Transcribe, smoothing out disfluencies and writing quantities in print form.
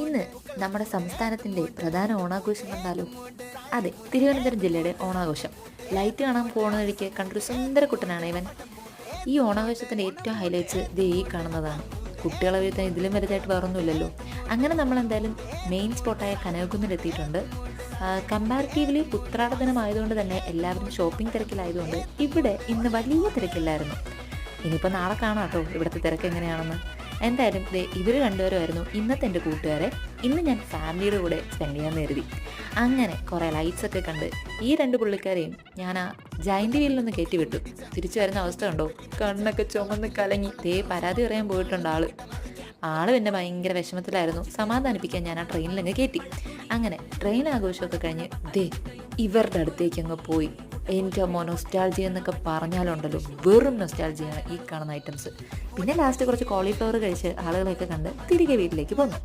ഇന്ന് നമ്മുടെ സംസ്ഥാനത്തിൻ്റെ പ്രധാന ഓണാഘോഷം കണ്ടാലോ? അതെ, തിരുവനന്തപുരം ജില്ലയുടെ ഓണാഘോഷം. ലൈറ്റ് കാണാൻ പോകുന്ന വഴിക്ക് കണ്ടൊരു സുന്ദര കുട്ടനാണ് ഇവൻ. ഈ ഓണാഘോഷത്തിൻ്റെ ഏറ്റവും ഹൈലൈറ്റ്സ് ദേ ഈ കാണുന്നതാണ്. കുട്ടികളെ വീഴ്ത്താൻ ഇതിലും വലുതായിട്ട് വേറൊന്നുമില്ലല്ലോ. അങ്ങനെ നമ്മൾ എന്തായാലും മെയിൻ സ്പോട്ടായ കനകക്കുന്നിലെത്തിയിട്ടുണ്ട്. കമ്പാരിറ്റീവ്ലി ഉത്രാട ദിനമായതുകൊണ്ട് തന്നെ എല്ലാവരും ഷോപ്പിംഗ് തിരക്കിലായതുകൊണ്ട് ഇവിടെ ഇന്ന് വലിയ തിരക്കില്ലായിരുന്നു. ഇനിയിപ്പോൾ നാളെ കാണാം കേട്ടോ ഇവിടുത്തെ തിരക്ക് എങ്ങനെയാണെന്ന്. എന്തായാലും ഇവർ രണ്ടുപേരുമായിരുന്നു ഇന്നത്തെ എൻ്റെ കൂട്ടുകാരെ. ഇന്ന് ഞാൻ ഫാമിലിയുടെ കൂടെ സ്പെൻഡ് ചെയ്യാമെന്ന് കരുതി. അങ്ങനെ കുറേ ലൈറ്റ്സ് ഒക്കെ കണ്ട് ഈ രണ്ട് പുള്ളിക്കാരെയും ഞാൻ ആ ജയൻ്റ് വീലിലൊന്ന് കയറ്റി വിട്ടു. തിരിച്ചു വരുന്ന അവസ്ഥ കണ്ടോ, കണ്ണൊക്കെ ചുമന്ന് കലങ്ങി. പരാതി പറയാൻ പോയിട്ടുണ്ട് ആള് പിന്നെ ഭയങ്കര വിഷമത്തിലായിരുന്നു. സമാധാനിപ്പിക്കാൻ ഞാൻ ആ ട്രെയിനിലങ്ങ് കയറ്റി. അങ്ങനെ ട്രെയിൻ ആഘോഷമൊക്കെ കഴിഞ്ഞ് ഇവരുടെ അടുത്തേക്ക് അങ്ങ് പോയി. എൻ്റെ അമ്മോ, നൊസ്റ്റാൾജി എന്നൊക്കെ പറഞ്ഞാലുണ്ടല്ലോ, വെറും നൊസ്റ്റാൾജിയാണ് ഈ കാണുന്ന ഐറ്റംസ്. പിന്നെ ലാസ്റ്റ് കുറച്ച് കോളിഫ്ലവർ കഴിച്ച് ആളുകളെയൊക്കെ കണ്ട് തിരികെ വീട്ടിലേക്ക് പോന്നു.